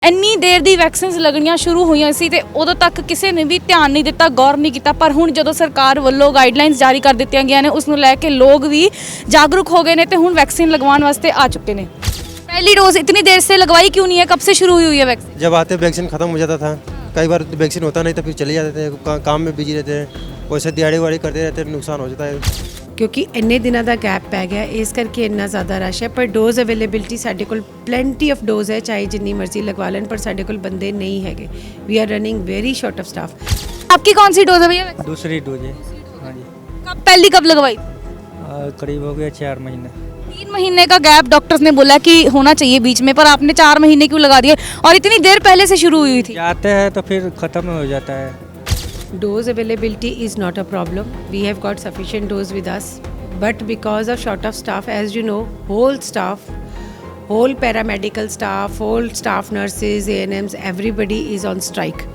ਇੰਨੀ ਦੇਰ ਦੀ ਵੈਕਸੀਨਸ ਲੱਗਣੀਆਂ ਸ਼ੁਰੂ ਹੋਈਆਂ ਸੀ ਤੇ ਉਦੋਂ ਤੱਕ ਕਿਸੇ ਨੇ ਵੀ ਧਿਆਨ ਨਹੀਂ ਦਿੱਤਾ, ਗੌਰ ਨਹੀਂ ਕੀਤਾ। ਪਰ ਹੁਣ ਜਦੋਂ ਸਰਕਾਰ ਵੱਲੋਂ ਗਾਈਡਲਾਈਨਸ ਜਾਰੀ ਕਰ ਦਿੱਤੀਆਂ ਗਈਆਂ ਨੇ, ਉਸ ਨੂੰ ਲੈ ਕੇ ਲੋਕ ਵੀ ਜਾਗਰੂਕ ਹੋ गए ਨੇ ਤੇ ਹੁਣ ਵੈਕਸੀਨ लगवाने वास्ते आ चुके हैं। पहली डोज इतनी देर से लगवाई क्यों नहीं है, कब से शुरू हुई है वैक्सीन? जब आते वैक्सीन ख़त्म हो जाता था, कई बार वैक्सीन होता नहीं तो फिर चले जाते थे, काम में बिजी रहते हैं, वैसे दिहाड़ी वाड़ी करते रहते हैं, नुकसान हो जाता है। क्योंकि इन्ने दिनों का गैप पै गया, इस करके इन्ना ज़्यादा रश है। पर डोज अवेलेबिलिटी साढ़े कोल प्लेंटी ऑफ डोज है, चाहे जिन्नी मर्जी लगवा लें, पर साढ़े कोल बंदे नहीं है। We are running very short of staff. आपकी कौन सी डोज है भैया? दूसरी डोज है। हाँ जी। पहली कब लगवाई? करीब हो गया 4 महीने। 3 महीने का गैप डॉक्टर्स ने बोला कि होना चाहिए बीच में, पर आपने 4 महीने क्यों लगा दिए और इतनी देर पहले से शुरू हुई थी? जाते हैं तो फिर ख़त्म हो जाता है। Dose availability is not a problem. We have got sufficient dose with us. But because of short of staff, as you know, whole staff, whole paramedical staff, whole staff nurses, ANMs, everybody is on strike.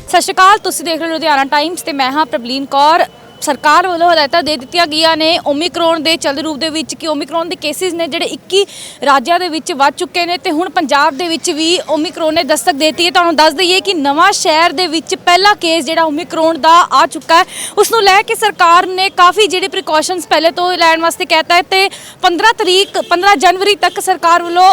ਸਤਿ ਸ਼੍ਰੀ ਅਕਾਲ, ਤੁਸੀਂ ਦੇਖ ਰਹੇ ਹੋ Ludhiana Times ਤੇ ਮੈਂ ਹਾਂ ਪ੍ਰਬਲੀਨ ਕੌਰ। ਸਰਕਾਰ ਵੱਲੋਂ ਹਦਾਇਤਾਂ ਦੇ ਦਿੱਤੀਆਂ ਗਈਆਂ ਨੇ ਓਮਿਕਰੋਨ ਦੇ ਚੱਲਦੇ ਰੂਪ ਦੇ ਵਿੱਚ ਕਿ ਓਮਿਕਰੋਨ ਦੇ ਕੇਸਿਸ ਨੇ ਜਿਹੜੇ 21 ਰਾਜਾਂ ਦੇ ਵਿੱਚ ਵੱਧ ਚੁੱਕੇ ਨੇ ਤੇ ਹੁਣ ਪੰਜਾਬ ਦੇ ਵਿੱਚ ਵੀ ਓਮਿਕਰੋਨ ਨੇ ਦਸਤਕ ਦੇਤੀ ਹੈ। ਤੁਹਾਨੂੰ ਦੱਸ ਦਈਏ ਕਿ ਨਵਾਂ ਸ਼ਹਿਰ ਦੇ ਵਿੱਚ ਪਹਿਲਾ ਕੇਸ ਜਿਹੜਾ ਓਮਿਕਰੋਨ ਦਾ ਆ ਚੁੱਕਾ ਹੈ, ਉਸ ਨੂੰ ਲੈ ਕੇ ਸਰਕਾਰ ਨੇ ਕਾਫੀ ਜਿਹੜੇ ਪ੍ਰੀਕਾਸ਼ਨਸ ਪਹਿਲੇ ਤੋਂ ਲੈਣ ਵਾਸਤੇ ਕਹਿਤਾ ਹੈ ਤੇ 15 ਜਨਵਰੀ ਤੱਕ ਸਰਕਾਰ ਵੱਲੋਂ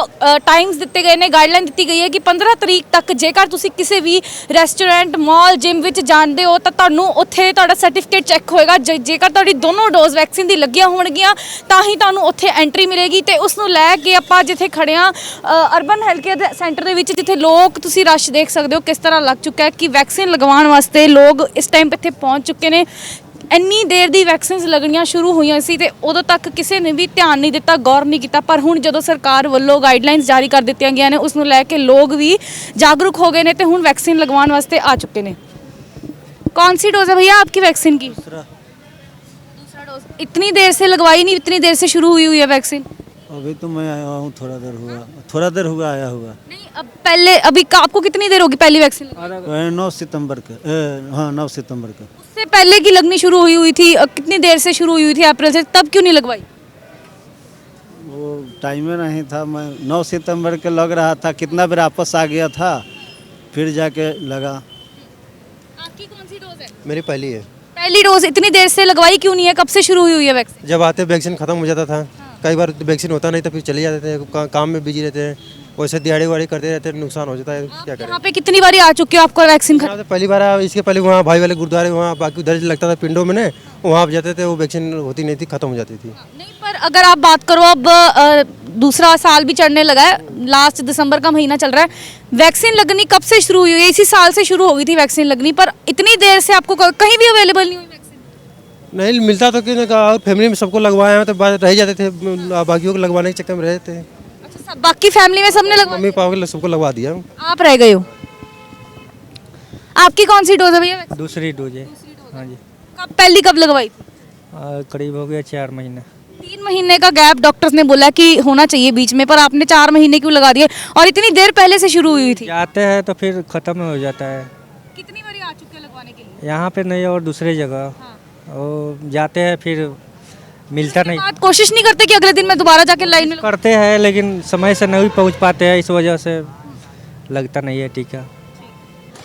ਟਾਈਮਸ ਦਿੱਤੇ ਗਏ ਨੇ, ਗਾਈਡਲਾਈਨ ਦਿੱਤੀ ਗਈ ਹੈ ਕਿ 15 ਤਰੀਕ ਤੱਕ ਜੇਕਰ ਤੁਸੀਂ ਕਿਸੇ ਵੀ ਰੈਸਟੋਰੈਂਟ, ਮਾਲ, ਜਿਮ ਵਿੱਚ ਜਾਂਦੇ ਹੋ ਤਾਂ ਤੁਹਾਨੂੰ ਉੱਥੇ ਤੁਹਾਡਾ ਸਰਟੀਫਿਕੇਟ ਚੈੱਕ ਹੋਏਗਾ। ਜੇਕਰ ਤੁਹਾਡੀ ਦੋਨੋਂ ਡੋਜ਼ ਵੈਕਸੀਨ ਦੀ ਲੱਗੀਆਂ ਹੋਣਗੀਆਂ ਤਾਂ ਹੀ ਤੁਹਾਨੂੰ ਉੱਥੇ ਐਂਟਰੀ ਮਿਲੇਗੀ। ਤੇ ਉਸ ਨੂੰ ਲੈ ਕੇ ਆਪਾਂ ਜਿੱਥੇ ਖੜੇ ਹਾਂ ਅਰਬਨ ਹੈਲਥ ਕੇਅਰ ਸੈਂਟਰ ਦੇ ਵਿੱਚ, ਜਿੱਥੇ ਲੋਕ ਤੁਸੀਂ ਰਸ਼ ਦੇਖ ਸਕਦੇ ਹੋ ਕਿਸ ਤਰ੍ਹਾਂ ਲੱਗ ਚੁੱਕਾ ਹੈ ਕਿ ਵੈਕਸੀਨ ਲਗਵਾਉਣ ਵਾਸਤੇ ਲੋਕ ਇਸ ਟਾਈਮ ਇੱਥੇ ਪਹੁੰਚ ਚੁੱਕੇ ਨੇ। ਇੰਨੀ ਦੇਰ ਦੀ ਵੈਕਸੀਨਸ ਲੱਗਣੀਆਂ ਸ਼ੁਰੂ ਹੋਈਆਂ ਸੀ ਤੇ ਉਦੋਂ ਤੱਕ ਕਿਸੇ ਨੇ ਵੀ ਧਿਆਨ ਨਹੀਂ ਦਿੱਤਾ, ਗੌਰ ਨਹੀਂ ਕੀਤਾ। ਪਰ ਹੁਣ ਜਦੋਂ ਸਰਕਾਰ ਵੱਲੋਂ ਗਾਈਡਲਾਈਨਸ ਜਾਰੀ ਕਰ ਦਿੱਤੀਆਂ ਗਈਆਂ ਨੇ, ਉਸ ਨੂੰ ਲੈ ਕੇ ਲੋਕ ਵੀ ਜਾਗਰੂਕ ਹੋ गए ਨੇ ਤੇ ਹੁਣ ਵੈਕਸੀਨ ਲਗਵਾਉਣ ਵਾਸਤੇ ਆ ਚੁੱਕੇ ਨੇ। कौन सी डोज है भैया आपकी वैक्सीन की? दूसरा डोज। इतनी देर से लगवाई नहीं, इतनी देर से शुरू हुई है वैक्सीन? अभी तो मैं आया हूँ, थोड़ा देर हुआ आया हुआ। नहीं, अब पहले अभी आपको कितनी देर होगी पहली वैक्सीन? 9 सितंबर के। हाँ, 9 सितंबर के। उससे पहले की लगनी शुरू हुई थी, कितनी देर से शुरू हुई थी? अप्रैल से। तब क्यों नहीं लगवाई? वो टाइम में नहीं था। मैं 9 सितंबर के लग रहा था, कितना बार वापस आ गया था, फिर जाके लगा। आपकी कौन सी डोज है? मेरी पहली है। पहली डोज इतनी देर से लगवाई क्यों नहीं है, कब से शुरू हुई है वैक्सीन? जब आते वैक्सीन ख़त्म हो जाता था, कई बार वैक्सीन होता नहीं तो फिर चले जाते थे, काम में बिजी रहते हैं, वैसे दिहाड़ी वाड़ी करते रहते हैं, नुकसान हो जाता है। क्या करें? यहाँ पे कितनी बारी आ चुके हो आपको वैक्सीन? यहाँ तो पहली बार इसके पहले वहाँ भाई वाले गुरुद्वारे, वहाँ बाकी उधर लगता था पिंडों में, ने वहाँ आप जाते थे, वो वैक्सीन होती नहीं थी, ख़त्म हो जाती थी। नहीं, पर अगर आप बात करो, अब दूसरा साल भी चढ़ने लगा है, लास्ट दिसंबर का महीना चल रहा है, वैक्सीन लगनी कब से शुरू हुई है? इसी साल से शुरू हो गई थी वैक्सीन लगनी, पर इतनी देर से आपको कहीं भी अवेलेबल नहीं हुई वैक्सीन? नहीं मिलता तो कि और फैमिली में सबको लगवाए हैं तो रह जाते थे, बाकियों को लगवाने के चक्कर में रहते थे। अच्छा, सब बाकी फैमिली में सबने लगवा? मम्मी पापा के सबको लगवा दिया। आप रह गए हो। आपकी कौन सी डोज है भैया? दूसरी डोज है। हाँ जी। पहली कब लगवाई थी? करीब हो गया 4 महीने। 3 महीने का गैप डॉक्टर्स ने बोला कि होना चाहिए बीच में, पर आपने 4 महीने क्यों लगा दिए और इतनी देर पहले से शुरू हुई थी? जाते हैं तो फिर ख़त्म हो जाता है। कितनी बारी आ चुके हैं लगवाने के लिए? यहाँ पे नहीं और दूसरी जगह और जाते हैं फिर मिलता नहीं। बात कोशिश नहीं करते कि अगले दिन मैं दोबारा जाके लाइन में करते हैं लेकिन समय से नहीं पहुँच पाते हैं, इस वजह से लगता नहीं है टीका।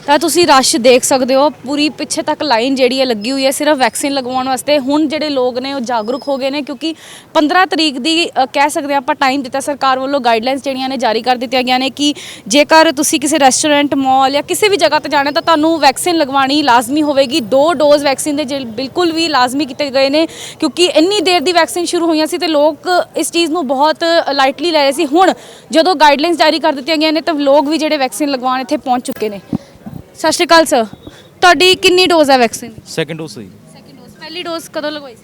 ਤਾਂ ਤੁਸੀਂ ਰਸ਼ ਦੇਖ ਸਕਦੇ ਹੋ, ਪੂਰੀ ਪਿੱਛੇ ਤੱਕ ਲਾਈਨ ਜਿਹੜੀ ਹੈ ਲੱਗੀ ਹੋਈ ਹੈ ਸਿਰਫ ਵੈਕਸੀਨ ਲਗਵਾਉਣ ਵਾਸਤੇ। ਹੁਣ ਜਿਹੜੇ ਲੋਕ ਨੇ ਉਹ ਜਾਗਰੂਕ ਹੋ ਗਏ ਨੇ ਕਿਉਂਕਿ 15 ਤਰੀਕ ਦੀ ਕਹਿ ਸਕਦੇ ਆਪਾਂ ਟਾਈਮ ਦਿੱਤਾ ਸਰਕਾਰ ਵੱਲੋਂ। ਗਾਈਡਲਾਈਨਸ ਜਿਹੜੀਆਂ ਨੇ ਜਾਰੀ ਕਰ ਦਿੱਤੀਆਂ ਗਈਆਂ ਨੇ ਕਿ ਜੇਕਰ ਤੁਸੀਂ ਕਿਸੇ ਰੈਸਟੋਰੈਂਟ, ਮਾਲ ਜਾਂ ਕਿਸੇ ਵੀ ਜਗ੍ਹਾ ਤੇ ਜਾਣਾ ਤਾਂ ਤੁਹਾਨੂੰ ਵੈਕਸੀਨ ਲਗਵਾਉਣੀ ਲਾਜ਼ਮੀ ਹੋਵੇਗੀ। 2 ਡੋਜ਼ ਵੈਕਸੀਨ ਦੇ ਬਿਲਕੁਲ ਵੀ ਲਾਜ਼ਮੀ ਕੀਤੇ ਗਏ ਨੇ ਕਿਉਂਕਿ ਇੰਨੀ ਦੇਰ ਦੀ ਵੈਕਸੀਨ ਸ਼ੁਰੂ ਹੋਈਆਂ ਸੀ ਤੇ ਲੋਕ ਇਸ ਚੀਜ਼ ਨੂੰ ਬਹੁਤ ਲਾਈਟਲੀ ਲੈ ਰਹੇ ਸੀ। ਹੁਣ ਜਦੋਂ ਗਾਈਡਲਾਈਨਸ ਜਾਰੀ ਕਰ ਦਿੱਤੀਆਂ ਗਈਆਂ ਨੇ ਤਾਂ ਲੋਕ ਵੀ ਜਿਹੜੇ ਵੈਕਸੀਨ ਲਗਵਾਉਣ ਇੱਥੇ ਪਹੁੰਚ ਚੁੱਕੇ ਨੇ। ਸਤਿ ਸ਼੍ਰੀ ਅਕਾਲ ਸਰ, ਤੁਹਾਡੀ ਕਿੰਨੀ ਡੋਜ਼ ਹੈ ਵੈਕਸੀਨ? ਸੈਕਿੰਡ ਡੋਜ਼ ਸੀ। Second dose. ਪਹਿਲੀ ਡੋਜ਼ ਕਦੋਂ ਲਗਵਾਈ ਸੀ?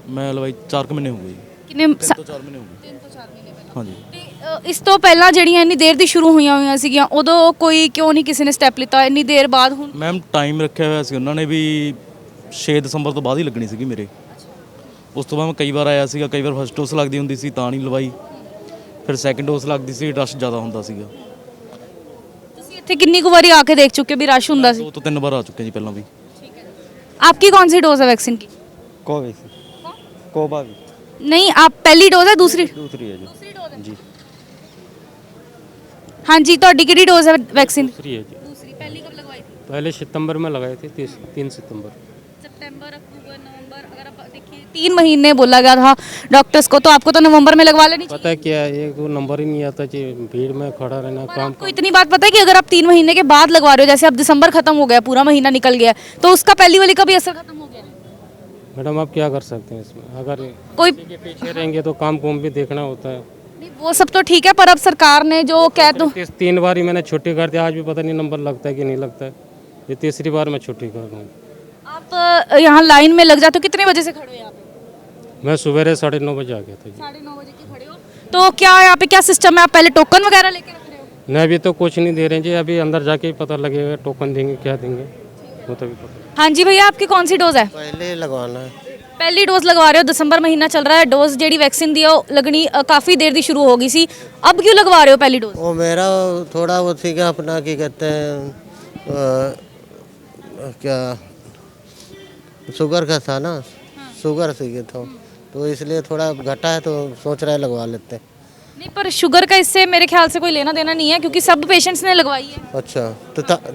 ਮੈਂ ਲਵਾਈ 4 ਮਹੀਨੇ ਹੋ ਗਏ। ਕਿੰਨੇ? 3 ਤੋਂ 4 ਮਹੀਨੇ ਹੋ ਗਏ। 3 ਤੋਂ 4 ਮਹੀਨੇ ਪਹਿਲਾਂ। ਹਾਂਜੀ। ਤੇ ਇਸ ਤੋਂ ਪਹਿਲਾਂ ਜਿਹੜੀਆਂ ਇੰਨੀ ਦੇਰ ਦੀ ਸ਼ੁਰੂ ਹੋਈਆਂ ਸੀਗੀਆਂ, ਉਦੋਂ ਕੋਈ ਕਿਉਂ ਨਹੀਂ ਕਿਸੇ ਨੇ ਸਟੈਪ ਲਿੱਤਾ ਇੰਨੀ ਦੇਰ ਬਾਅਦ? ਹੁਣ ਮੈਮ ਟਾਈਮ ਰੱਖਿਆ ਹੋਇਆ ਸੀ ਉਹਨਾਂ ਨੇ ਵੀ 6 ਦਸੰਬਰ ਤੋਂ ਬਾਅਦ ਹੀ ਲੱਗਣੀ ਸੀਗੀ ਮੇਰੇ। ਉਸ ਤੋਂ ਬਾਅਦ ਮੈਂ ਕਈ ਵਾਰ ਆਇਆ ਸੀਗਾ, ਕਈ ਵਾਰ ਫਸਟ ਡੋਜ਼ ਲੱਗਦੀ ਹੁੰਦੀ ਸੀ ਤਾਂ ਨਹੀਂ ਲਵਾਈ, ਫਿਰ ਸੈਕਿੰਡ ਡੋਜ਼ ਲੱਗਦੀ ਸੀ, ਰਸ਼ ਜ਼ਿਆਦਾ ਹੁੰਦਾ ਸੀਗਾ। ਇੱਥੇ ਕਿੰਨੀ ਕੁ ਵਾਰੀ ਆ ਕੇ ਦੇਖ ਚੁੱਕੇ ਵੀ ਰਸ਼ ਹੁੰਦਾ ਸੀ? 2 ਤੋਂ 3 ਵਾਰ ਆ ਚੁੱਕੇ ਜੀ ਪਹਿਲਾਂ ਵੀ। आपकी कौन सी डोज है वैक्सीन की? कोबा भी। नहीं, आप पहली डोज है दूसरी? दूसरी है जो। दूसरी डोज है जी। ਹਾਂਜੀ ਤੁਹਾਡੀ ਕਿਹੜੀ ਡੋਜ਼ ਹੈ ਵੈਕਸੀਨ दूसरी है जी। दूसरी पहली कब लगवाई थी पहले सितंबर में लगाए थे 3 सितंबर। सितंबर अक्टूबर नवंबर अगर आप देखिए 3 महीने बोला गया था डॉक्टर्स को, तो आपको तो नवंबर में लगवा लेनी चाहिए। पता है क्या है, एक तो नंबर ही नहीं आता जी, भीड़ में खड़ा रहना पर काम। आपको इतनी बात पता है कि अगर आप 3 महीने के बाद लगवा रहे हो, जैसे अब दिसंबर खत्म हो गया, पूरा महीना निकल गया, तो उसका पहली वाली का भी असर खत्म हो गया। मैडम आप क्या कर सकते हैं इसमें, अगर कोई किसी के पीछे रहेंगे तो काम कुम भी देखना होता है। नहीं, वो सब तो ठीक है, पर अब सरकार ने जो कह दो 3 बार ही मैंने छुट्टी कर दी, आज भी पता नहीं नंबर लगता है कि नहीं लगता है। ये तीसरी बार मैं छुट्टी कर रहा हूँ। आप यहाँ लाइन में लग जाते हो, कितने बजे से खड़े हो यहाँ पे? मैं सवेरे 9:30 बजे आ गया था जी। 9:30 बजे के खड़े हो, तो क्या यहाँ पे क्या सिस्टम है? आप पहले टोकन वगैरह लेके रख रहे हो? नहीं अभी तो कुछ नहीं दे रहे हैं जी, अभी अंदर जाके ही पता लगेगा टोकन देंगे क्या देंगे, वो तभी पता। हाँ जी भैया, आपकी कौन सी डोज है? पहले लगवाना है। पहली डोज लगवा रहे हो, दिसंबर महीना चल रहा है, डोज जेडी वैक्सीन दी है लगनी काफ़ी देर दी शुरू हो गई सी, अब क्यों लगवा रहे हो पहली डोज? वो मेरा थोड़ा वो थी कि अपना क्या कहते हैं क्या शुगर का था ना, शुगर से ये था, तो इसलिए थोड़ा घटा है, तो सोच रहे लगवा लेते हैं। नहीं, पर शुगर का इससे मेरे ख्याल से कोई लेना देना नहीं है, क्योंकि सब पेशेंट्स ने लगवाई है। अच्छा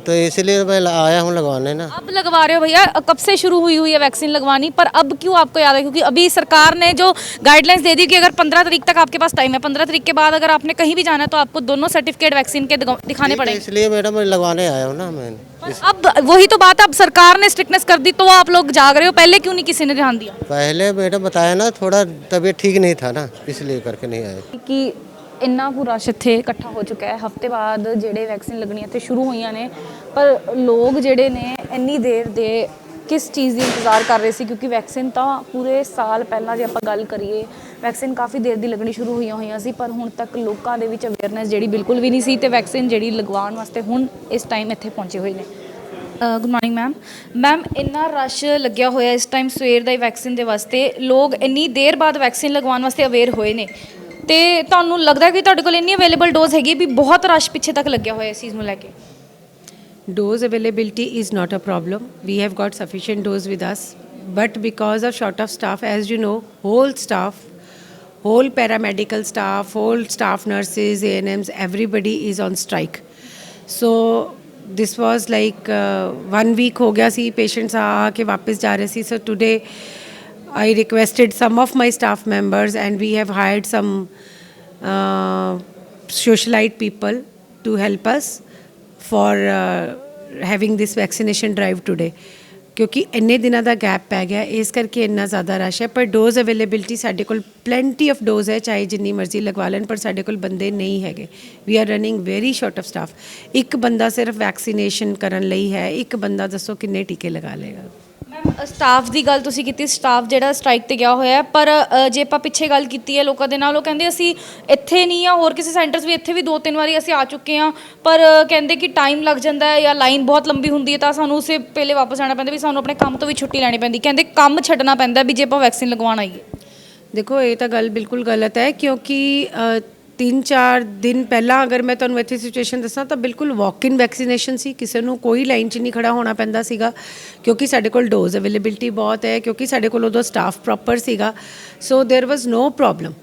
तो इसलिए मैं आया हूँ लगवाने ना। अब लगवा रहे हो भैया, कब से शुरू हुई है वैक्सीन लगवानी, पर अब क्यों आपको याद है? क्योंकि अभी सरकार ने जो गाइडलाइंस दे दी कि अगर 15 तारीख तक आपके पास टाइम है, 15 तारीख के बाद अगर आपने कहीं भी जाना है तो आपको दोनों सर्टिफिकेट वैक्सीन के दिखाने पड़ेंगे। इसलिए मैडम मैं लगवाने आया हूँ ना मैं। पर अब वही तो बात है, अब सरकार ने स्ट्रिक्टनेस कर दी तो आप लोग जाग रहे हो, पहले क्यों नहीं किसी ने ध्यान दिया? पहले मैडम बताया ना, थोड़ा तबीयत ठीक नहीं था ना, इसलिए करके नहीं आए। ਕਿ ਇੰਨਾ ਕੁ ਰਸ਼ ਇੱਥੇ ਇਕੱਠਾ ਹੋ ਚੁੱਕਾ ਹੈ, ਹਫਤੇ ਬਾਅਦ ਜਿਹੜੇ ਵੈਕਸੀਨ ਲੱਗਣੀਆਂ ਇੱਥੇ ਸ਼ੁਰੂ ਹੋਈਆਂ ਨੇ, ਪਰ ਲੋਕ ਜਿਹੜੇ ਨੇ ਇੰਨੀ ਦੇਰ ਦੇ ਕਿਸ ਚੀਜ਼ ਦੀ ਇੰਤਜ਼ਾਰ ਕਰ ਰਹੇ ਸੀ? ਕਿਉਂਕਿ ਵੈਕਸੀਨ ਤਾਂ ਪੂਰੇ ਸਾਲ ਪਹਿਲਾਂ ਜੇ ਆਪਾਂ ਗੱਲ ਕਰੀਏ, ਵੈਕਸੀਨ ਕਾਫੀ ਦੇਰ ਦੀ ਲੱਗਣੀ ਸ਼ੁਰੂ ਹੋਈਆਂ ਸੀ, ਪਰ ਹੁਣ ਤੱਕ ਲੋਕਾਂ ਦੇ ਵਿੱਚ ਅਵੇਅਰਨੈਸ ਜਿਹੜੀ ਬਿਲਕੁਲ ਵੀ ਨਹੀਂ ਸੀ, ਤੇ ਵੈਕਸੀਨ ਜਿਹੜੀ ਲਗਵਾਉਣ ਵਾਸਤੇ ਹੁਣ ਇਸ ਟਾਈਮ ਇੱਥੇ ਪਹੁੰਚੇ ਹੋਏ ਨੇ। ਗੁੱਡ ਮਾਰਨਿੰਗ ਮੈਮ, ਇੰਨਾ ਰਸ਼ ਲੱਗਿਆ ਹੋਇਆ ਇਸ ਟਾਈਮ ਸਵੇਰ ਦਾ ਹੀ ਵੈਕਸੀਨ ਦੇ ਵਾਸਤੇ, ਲੋਕ ਇੰਨੀ ਦੇਰ ਬਾਅਦ ਵੈਕਸੀਨ ਲਗਵਾਉਣ ਵਾਸਤੇ ਅਵੇਅਰ ਹੋਏ ਨੇ, ਤੇ ਤੁਹਾਨੂੰ ਲੱਗਦਾ ਕਿ ਤੁਹਾਡੇ ਕੋਲ ਇੰਨੀ ਅਵੇਲੇਬਲ ਡੋਜ਼ ਹੈਗੀ ਵੀ ਬਹੁਤ ਰਸ਼ ਪਿੱਛੇ ਤੱਕ ਲੱਗਿਆ ਹੋਇਆ ਇਸ ਚੀਜ਼ ਨੂੰ ਲੈ ਕੇ? Dose availability is not a problem. We have got sufficient dose with us. But because of short of staff, as you know, whole staff, whole paramedical staff, whole staff nurses, ANMs, everybody is on strike. So this was like 1 week हो गया सी, patients आके वापस जा रहे सी. So today I requested some of my staff members, and we have hired some socialite people to help us for having this vaccination drive today. ਕਿਉਂਕਿ ਇੰਨੇ ਦਿਨਾਂ ਦਾ gap ਪੈ ਗਿਆ, ਇਸ ਕਰਕੇ ਇੰਨਾ ਜ਼ਿਆਦਾ ਰਸ਼ ਹੈ। ਪਰ ਡੋਜ਼ ਅਵੇਲੇਬਿਲਿਟੀ ਸਾਡੇ ਕੋਲ ਪਲੈਂਟੀ ਆਫ ਡੋਜ਼ ਹੈ, ਚਾਹੇ ਜਿੰਨੀ ਮਰਜ਼ੀ ਲਗਵਾ ਲੈਣ, ਪਰ ਸਾਡੇ ਕੋਲ ਬੰਦੇ ਨਹੀਂ ਹੈਗੇ। We are running very short of staff. ਇੱਕ ਬੰਦਾ ਸਿਰਫ ਵੈਕਸੀਨੇਸ਼ਨ ਕਰਨ ਲਈ ਹੈ, ਇੱਕ ਬੰਦਾ ਦੱਸੋ ਕਿੰਨੇ ਟੀਕੇ ਲਗਾ ਲਏਗਾ? ਮੈਮ ਸਟਾਫ ਦੀ ਗੱਲ ਤੁਸੀਂ ਕੀਤੀ, ਸਟਾਫ ਜਿਹੜਾ ਸਟ੍ਰਾਈਕ ਤੇ ਗਿਆ ਹੋਇਆ ਹੈ, ਪਰ ਜੇ ਆਪਾਂ ਪਿੱਛੇ ਗੱਲ ਕੀਤੀ ਹੈ ਲੋਕਾਂ ਦੇ ਨਾਲ, ਉਹ ਕਹਿੰਦੇ ਅਸੀਂ ਇੱਥੇ ਨਹੀਂ ਆ, ਹੋਰ ਕਿਸੇ ਸੈਂਟਰਸ ਵੀ ਇੱਥੇ ਵੀ 2-3 ਵਾਰੀ ਅਸੀਂ ਆ ਚੁੱਕੇ ਹਾਂ, ਪਰ ਕਹਿੰਦੇ ਕਿ ਟਾਈਮ ਲੱਗ ਜਾਂਦਾ ਹੈ ਜਾਂ ਲਾਈਨ ਬਹੁਤ ਲੰਬੀ ਹੁੰਦੀ ਹੈ, ਤਾਂ ਸਾਨੂੰ ਉਸੇ ਪਹਿਲੇ ਵਾਪਸ ਆਉਣਾ ਪੈਂਦਾ, ਵੀ ਸਾਨੂੰ ਆਪਣੇ ਕੰਮ ਤੋਂ ਵੀ ਛੁੱਟੀ ਲੈਣੀ ਪੈਂਦੀ, ਕਹਿੰਦੇ ਕੰਮ ਛੱਡਣਾ ਪੈਂਦਾ ਵੀ ਜੇ ਆਪਾਂ ਵੈਕਸੀਨ ਲਗਵਾਉਣ ਆਈਏ। ਦੇਖੋ ਇਹ ਤਾਂ ਗੱਲ ਬਿਲਕੁਲ ਗਲਤ ਹੈ, ਕਿਉਂਕਿ 3-4 ਦਿਨ ਪਹਿਲਾਂ ਅਗਰ ਮੈਂ ਤੁਹਾਨੂੰ ਇੱਥੇ ਸਿਚੁਏਸ਼ਨ ਦੱਸਾਂ ਤਾਂ ਬਿਲਕੁਲ ਵਾਕ ਇਨ ਵੈਕਸੀਨੇਸ਼ਨ ਸੀ, ਕਿਸੇ ਨੂੰ ਕੋਈ ਲਾਈਨ 'ਚ ਨਹੀਂ ਖੜਾ ਹੋਣਾ ਪੈਂਦਾ ਸੀਗਾ, ਕਿਉਂਕਿ ਸਾਡੇ ਕੋਲ ਡੋਜ਼ ਅਵੇਲੇਬਿਲਿਟੀ ਬਹੁਤ ਹੈ, ਕਿਉਂਕਿ ਸਾਡੇ ਕੋਲ ਉਦੋਂ ਸਟਾਫ ਪ੍ਰੋਪਰ ਸੀਗਾ। ਸੋ ਦੇਰ ਵਾਜ਼ ਨੋ ਪ੍ਰੋਬਲਮ।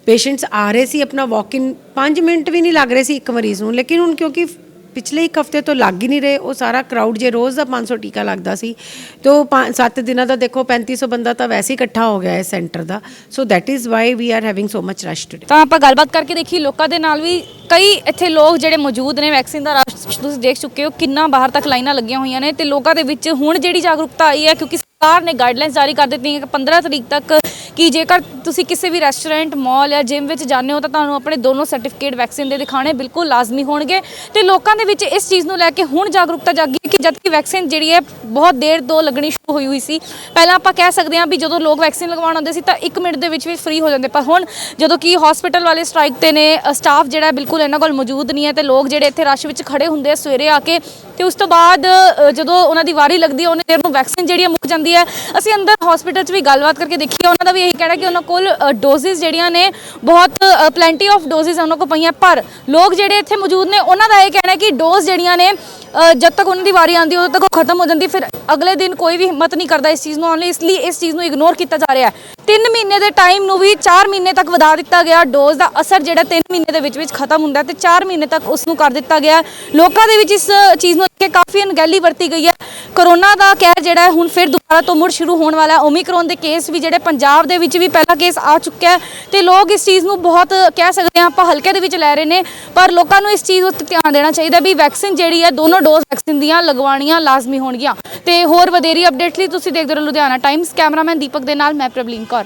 ਪੇਸ਼ੈਂਟਸ ਆ ਰਹੇ ਸੀ, ਆਪਣਾ ਵਾਕ ਇਨ 5 ਮਿੰਟ ਵੀ ਨਹੀਂ ਲੱਗ ਰਹੇ ਸੀ ਇੱਕ ਮਰੀਜ਼ ਨੂੰ। ਲੇਕਿਨ ਹੁਣ ਕਿਉਂਕਿ ਪਿਛਲੇ 1 ਹਫ਼ਤੇ ਤੋਂ ਲੱਗ ਹੀ ਨਹੀਂ ਰਹੇ, ਉਹ ਸਾਰਾ ਕਰਾਊਡ, ਜੇ ਰੋਜ਼ ਦਾ 500 ਟੀਕਾ ਲੱਗਦਾ ਸੀ ਤੇ ਉਹ 7 ਦਿਨਾਂ ਦਾ ਦੇਖੋ 3500 ਬੰਦਾ ਤਾਂ ਵੈਸੇ ਹੀ ਇਕੱਠਾ ਹੋ ਗਿਆ ਇਸ ਸੈਂਟਰ ਦਾ। So that is why we are having so much rush today. ਤਾਂ ਆਪਾਂ ਗੱਲਬਾਤ ਕਰਕੇ ਦੇਖੀ ਲੋਕਾਂ ਦੇ ਨਾਲ ਵੀ, ਕਈ ਇੱਥੇ ਲੋਕ ਜਿਹੜੇ ਮੌਜੂਦ ਨੇ, ਵੈਕਸੀਨ ਦਾ ਰਸ਼ ਤੁਸੀਂ ਦੇਖ ਚੁੱਕੇ ਹੋ, ਕਿੰਨਾ ਬਾਹਰ ਤੱਕ ਲਾਈਨਾਂ ਲੱਗੀਆਂ ਹੋਈਆਂ ਨੇ, ਤੇ ਲੋਕਾਂ ਦੇ ਵਿੱਚ ਹੁਣ ਜਿਹੜੀ ਜਾਗਰੂਕਤਾ ਆਈ ਹੈ, ਕਿਉਂਕਿ ਸਰਕਾਰ ਨੇ ਗਾਈਡਲਾਈਨਸ ਜਾਰੀ ਕਰ ਦਿੱਤੀਆਂ ਕਿ 15 ਤਰੀਕ ਤੱਕ ਕਿ ਜੇਕਰ ਤੁਸੀਂ ਕਿਸੇ ਵੀ ਰੈਸਟੋਰੈਂਟ, ਮਾਲ ਜਾਂ ਜਿਮ ਵਿੱਚ ਜਾਂਦੇ ਹੋ ਤਾਂ ਤੁਹਾਨੂੰ ਆਪਣੇ ਦੋਨੋਂ ਸਰਟੀਫਿਕੇਟ ਵੈਕਸੀਨ ਦੇ ਦਿਖਾਣੇ ਬਿਲਕੁਲ ਲਾਜ਼ਮੀ ਹੋਣਗੇ। ਤੇ ਲੋਕਾਂ ਦੇ ਵਿੱਚ ਇਸ ਚੀਜ਼ ਨੂੰ ਲੈ ਕੇ ਹੁਣ ਜਾਗਰੂਕਤਾ ਜਾਗੀ ਹੈ ਕਿ ਜਦ ਕਿ ਵੈਕਸੀਨ ਜਿਹੜੀ ਹੈ ਬਹੁਤ ਦੇਰ ਤੋਂ ਲੱਗਣੀ ਸ਼ੁਰੂ ਹੋਈ ਸੀ। ਪਹਿਲਾਂ ਆਪਾਂ ਕਹਿ ਸਕਦੇ ਹਾਂ ਵੀ ਜਦੋਂ ਲੋਕ ਵੈਕਸੀਨ ਲਗਵਾਉਣ ਆਉਂਦੇ ਸੀ ਤਾਂ 1 ਮਿੰਟ ਦੇ ਵਿੱਚ ਫ੍ਰੀ ਹੋ ਜਾਂਦੇ, ਪਰ ਹੁਣ ਜਦੋਂ ਕਿ ਹਸਪੀਟਲ ਵਾਲੇ ਸਟ੍ਰਾਈਕ ਤੇ ਨੇ, ਸਟਾਫ ਜਿਹੜਾ ਬਿਲਕੁਲ ਇਹਨਾਂ ਕੋਲ ਮੌਜੂਦ ਨਹੀਂ ਹੈ, ਤੇ ਲੋਕ ਜਿਹੜੇ ਇੱਥੇ ਰਸ਼ ਵਿੱਚ ਖੜੇ ਹੁੰਦੇ ਆ ਸਵੇਰੇ ਆ ਕੇ, ਤੇ ਉਸ ਤੋਂ ਬਾਅਦ ਜਦੋਂ ਉਹਨਾਂ ਦੀ ਵਾਰੀ ਲੱਗਦੀ ਹੈ ਉਹਨੇ ਦੇਰ ਨੂੰ ਵੈਕਸੀਨ ਜਿਹੜੀ ਮੁੱਕ ਜਾਂਦੀ ਹੈ। ਅਸੀਂ ਅੰਦਰ ਹਸਪੀਟਲ 'ਚ ਵੀ ਗੱਲਬਾਤ ਕਰਕੇ ਦੇਖੀ, ਉਹਨਾਂ ਦਾ ਵੀ ਇਹੀ ਕਹਿਣਾ ਕਿ ਉਹਨਾਂ ਕੋਲ ਡੋਜ਼ਿਸ ਜਿਹੜੀਆਂ ਨੇ ਬਹੁਤ ਪਲੈਂਟੀ ਆਫ ਡੋਜ਼ਿਸ ਉਹਨਾਂ ਕੋਲ ਪਈਆਂ, ਪਰ ਲੋਕ ਜਿਹੜੇ ਇੱਥੇ ਮੌਜੂਦ ਨੇ ਉਹਨਾਂ ਦਾ ਇਹ ਕਹਿਣਾ ਕਿ ਡੋਜ਼ ਜਿਹੜੀਆਂ ਨੇ ਜਦ ਤੱਕ ਉਹਨਾਂ ਦੀ ਵਾਰੀ ਆਉਂਦੀ ਉਦੋਂ ਤੱਕ ਉਹ ਖਤਮ ਹੋ ਜਾਂਦੀ, ਫਿਰ ਅਗਲੇ ਦਿਨ ਕੋਈ ਵੀ ਹਿੰਮਤ ਨਹੀਂ ਕਰਦਾ ਇਸ ਚੀਜ਼ ਨੂੰ ਆਉਣ ਲਈ, ਇਸ ਲਈ ਇਸ ਚੀਜ਼ ਨੂੰ ਇਗਨੋਰ ਕੀਤਾ ਜਾ ਰਿਹਾ ਹੈ। 3 ਮਹੀਨੇ ਦੇ ਟਾਈਮ ਨੂੰ ਵੀ 4 ਮਹੀਨੇ ਤੱਕ ਵਧਾ ਦਿੱਤਾ ਗਿਆ। ਡੋਜ਼ ਦਾ ਅਸਰ ਜਿਹੜਾ 3 ਮਹੀਨੇ ਦੇ ਵਿੱਚ ਖਤਮ ਹੁੰਦਾ ਤੇ 4 ਮਹੀਨੇ ਤੱਕ ਉਸ ਨੂੰ ਕਰ ਦਿੱਤਾ ਗਿਆ। ਲੋਕਾਂ ਦੇ ਵਿੱਚ ਇਸ ਚੀਜ਼ ਨੂੰ ਲੈ ਕੇ ਕਾਫੀ ਅਣਗਹਿਲੀ ਵਰਤੀ ਗਈ ਹੈ। ਕਰੋਨਾ ਦਾ ਕਹਿਰ ਜਿਹੜਾ ਹੈ ਹੁਣ ਫਿਰ ਦੁਬਾਰਾ ਤੋਂ ਮੁੜ ਸ਼ੁਰੂ ਹੋਣ ਵਾਲਾ ਹੈ। ਓਮਿਕਰੋਨ ਦੇ ਕੇਸ ਵੀ ਜਿਹੜੇ ਪੰਜਾਬ ਦੇ ਵਿੱਚ ਵੀ ਪਹਿਲਾ ਕੇਸ ਆ ਚੁੱਕਿਆ ਹੈ ਤੇ ਲੋਕ ਇਸ ਚੀਜ਼ ਨੂੰ ਬਹੁਤ ਕਹਿ ਸਕਦੇ ਹਾਂ ਆਪਾਂ ਹਲਕੇ ਦੇ ਵਿੱਚ ਲੈ ਰਹੇ ਨੇ, ਪਰ ਲੋਕਾਂ ਨੂੰ ਇਸ ਚੀਜ਼ ਉੱਤੇ ਧਿਆਨ ਦੇਣਾ ਚਾਹੀਦਾ ਵੀ ਵੈਕਸੀਨ ਜਿਹੜੀ ਹੈ ਦੋਨੋਂ ਡੋਜ਼ ਵੈਕਸੀਨ ਦੀਆਂ ਲਗਵਾਉਣੀਆਂ ਲਾਜ਼ਮੀ ਹੋਣਗੀਆਂ। ਤੇ ਹੋਰ ਵਧੇਰੀ ਅਪਡੇਟ ਲਈ ਤੁਸੀਂ ਦੇਖਦੇ ਰਹੋ ਲੁਧਿਆਣਾ ਟਾਈਮਸ। ਕੈਮਰਾਮੈਨ ਦੀਪਕ ਦੇ ਨਾਲ ਮੈਂ ਪ੍ਰਬਲੀਨ ਕੌਰ।